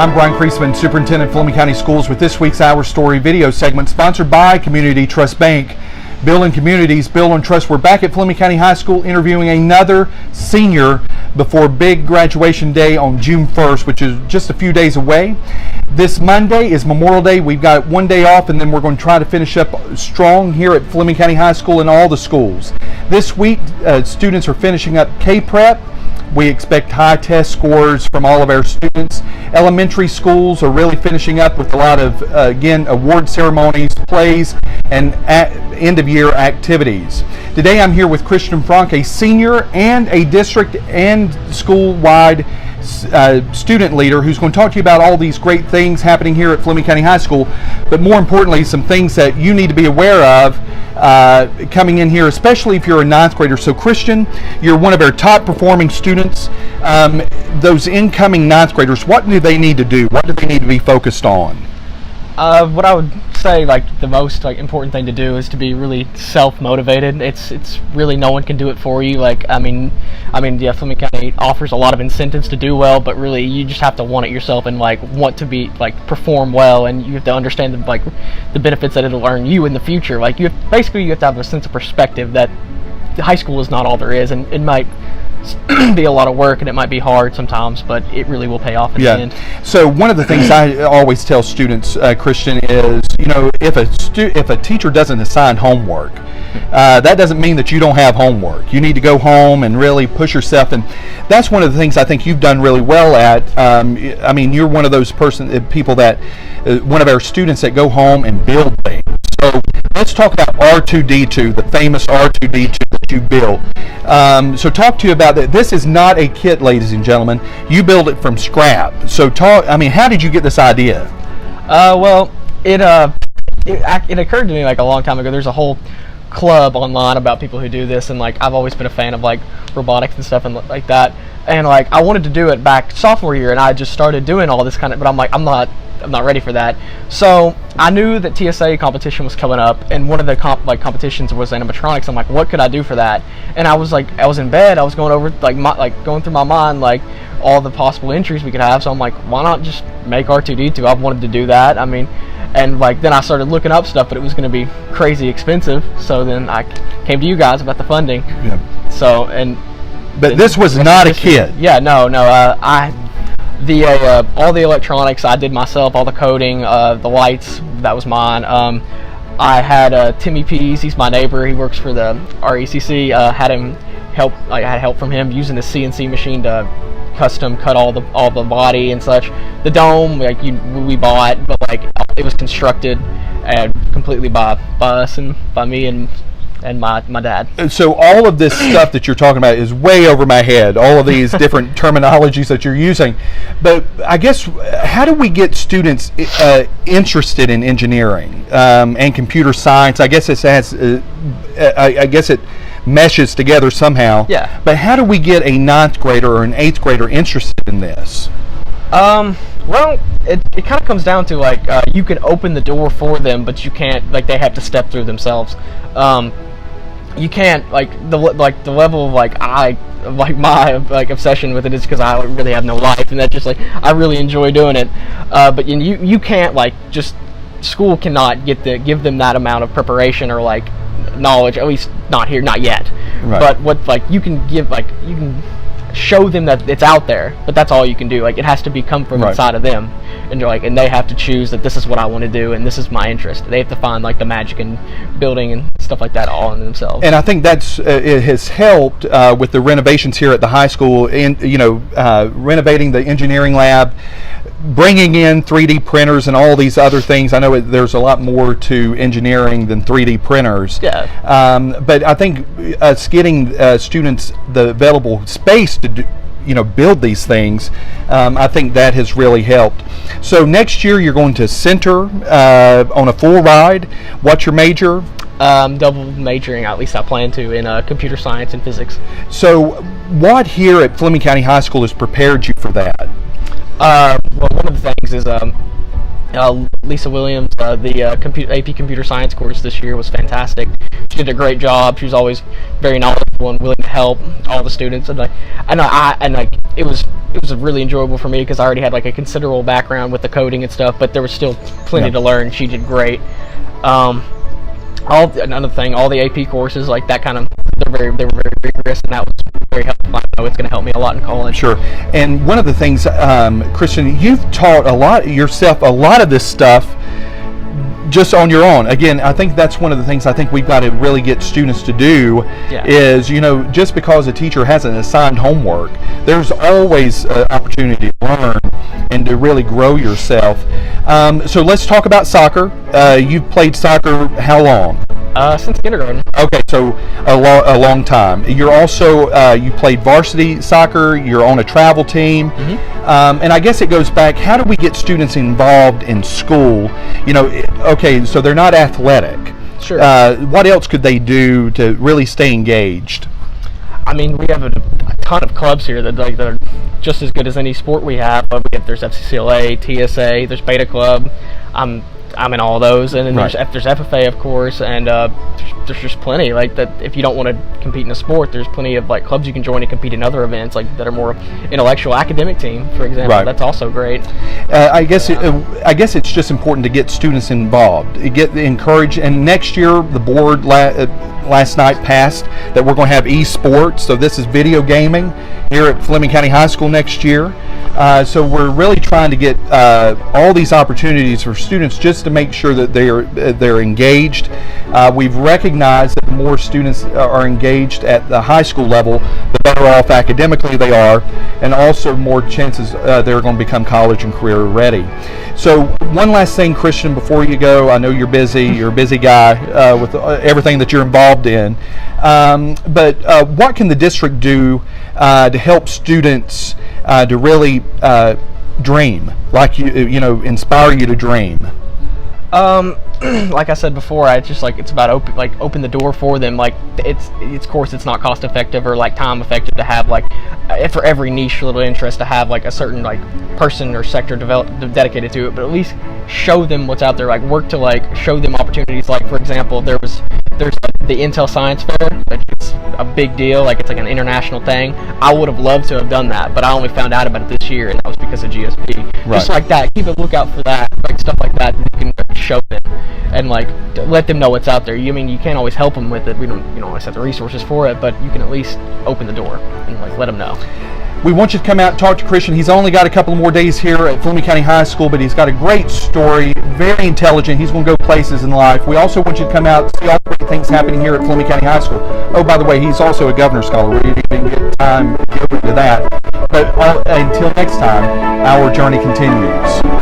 I'm Brian Kreisman, Superintendent of Fleming County Schools, with this week's Our Story video segment sponsored by Community Trust Bank. Building communities, build on trust. We're back at Fleming County High School interviewing another senior before big graduation day on June 1st, which is just a few days away. This Monday is Memorial Day. We've got one day off, and then we're going to try to finish up strong here at Fleming County High School and all the schools. This week, students are finishing up K-Prep. We expect high test scores from all of our students. Elementary schools are really finishing up with a lot of, again, award ceremonies, plays, and end-of-year activities. Today I'm here with Fronk, a senior and a district and school-wide student leader, who's going to talk to you about all these great things happening here at Fleming County High School, but more importantly, some things that you need to be aware of coming in here, especially if you're a ninth grader. So Christian, you're one of our top performing students. Those incoming ninth graders, what do they need to do? What do they need to be focused on? What I would say, the most important thing to do is to be really self-motivated. It's really, no one can do it for you. Yeah, Fleming County offers a lot of incentives to do well, but really you just have to want it yourself and want to be perform well, and you have to understand the benefits that it'll earn you in the future. You have to have a sense of perspective that high school is not all there is, and it might be a lot of work and it might be hard sometimes, but it really will pay off in the end. So one of the things I always tell students, Christian, is if a teacher doesn't assign homework, that doesn't mean that you don't have homework. You need to go home and really push yourself, and that's one of the things I think you've done really well at. You're one of those people that one of our students that go home and build things. So let's talk about R2D2, the famous R2D2 that you built. So talk to you about that. This is not a kit, ladies and gentlemen. You build it from scrap. So how did you get this idea? It occurred to me a long time ago. There's a whole club online about people who do this, and I've always been a fan of robotics and stuff and like that. And I wanted to do it back sophomore year, and I just started doing all this but I'm not ready for that. So I knew that TSA competition was coming up, and one of the competitions was animatronics. I'm what could I do for that? And I was in bed. I was going over going through my mind all the possible entries we could have. So I'm why not just make R2D2? I've wanted to do that. And then I started looking up stuff, but it was going to be crazy expensive. So then I came to you guys about the funding. Yeah. So But this was not a kit. Yeah, no. All the electronics I did myself, all the coding, the lights, that was mine. I had Timmy Pease, he's my neighbor, he works for the RECC, had him help. I had help from him using the CNC machine to custom cut all the body and such. The dome, we bought, but it was constructed completely by us and by me and my dad. So all of this stuff that you're talking about is way over my head, all of these different terminologies that you're using. But I guess, how do we get students interested in engineering and computer science? I guess it meshes together somehow. Yeah. But how do we get a ninth grader or an eighth grader interested in this? It kind of comes down to you can open the door for them, but you can't they have to step through themselves. You can't the level of my obsession with it is because I really have no life, and that just I really enjoy doing it. But you can't just, school cannot give them that amount of preparation or knowledge, at least not yet. Right. But what you can give you can show them that it's out there, but that's all you can do. It has to come from inside of them, and and they have to choose that this is what I want to do and this is my interest. They have to find the magic in building and stuff like that all in themselves. And I think that's it has helped with the renovations here at the high school, and renovating the engineering lab, bringing in 3D printers and all these other things. I know there's a lot more to engineering than 3D printers. Yeah. But I think us getting students the available space to build these things, I think that has really helped. So next year you're going to center on a full ride. What's your major? Double majoring, at least I plan to, in computer science and physics. So what here at Fleming County High School has prepared you for that? One of the things is Lisa Williams, the AP Computer Science course this year was fantastic. She did a great job. She was always very knowledgeable and willing to help all the students, and it was it was really enjoyable for me because I already had like a considerable background with the coding and stuff, but there was still plenty to learn. She did great. Another thing, all the AP courses, like that kind of, they were very rigorous, and that was very helpful. I know it's going to help me a lot in college. Sure. And one of the things, Christian, you've taught a lot of this stuff just on your own. Again, I think that's one of the things I think we've got to really get students to do is, just because a teacher hasn't assigned homework, there's always an opportunity to learn and to really grow yourself. So let's talk about soccer. You've played soccer how long? Since kindergarten. Okay, so a long time. You're also, you played varsity soccer, you're on a travel team, and I guess it goes back, how do we get students involved in school? Okay, so they're not athletic. Sure. What else could they do to really stay engaged? I mean, we have a ton of clubs here that are just as good as any sport we have. There's FCCLA, TSA, there's Beta Club. I'm in all those, and then there's FFA, of course, and there's just plenty like that. If you don't want to compete in a sport, there's plenty of like clubs you can join and compete in other events like that are more intellectual. Academic team, for example, that's also great. I guess it's just important to get students involved, get encouraged. And next year, the board last night passed that we're going to have esports. So this is video gaming here at Fleming County High School next year. So we're really trying to get all these opportunities for students just to make sure that they're engaged. We've recognized that the more students are engaged at the high school level, the better off academically they are, and also more chances they're going to become college and career ready. So one last thing, Christian, before you go, I know you're busy. You're a busy guy with everything that you're involved in. But what can the district do to help students to really dream, like inspire you to dream? Like I said before, it's about open the door for them. Like it's of course it's not cost effective or like time effective to have like for every niche little interest to have like a certain like person or sector dedicated to it, but at least show them what's out there. Like work to like show them opportunities. Like for example, there's like the Intel Science Fair. Like it's a big deal. Like it's like an international thing. I would have loved to have done that, but I only found out about it this year, and that was because of GSP. Right. Just like that, keep a lookout for that, like stuff like that you can show them and like let them know what's out there. You can't always help them with it. We don't always have the resources for it, but you can at least open the door and like let them know. We want you to come out and talk to Christian. He's only got a couple more days here at Fleming County High School, but he's got a great story, very intelligent. He's going to go places in life. We also want you to come out and see all the great things happening here at Fleming County High School. Oh, by the way, he's also a Governor's Scholar. We didn't get time to get into that. But until next time, our journey continues.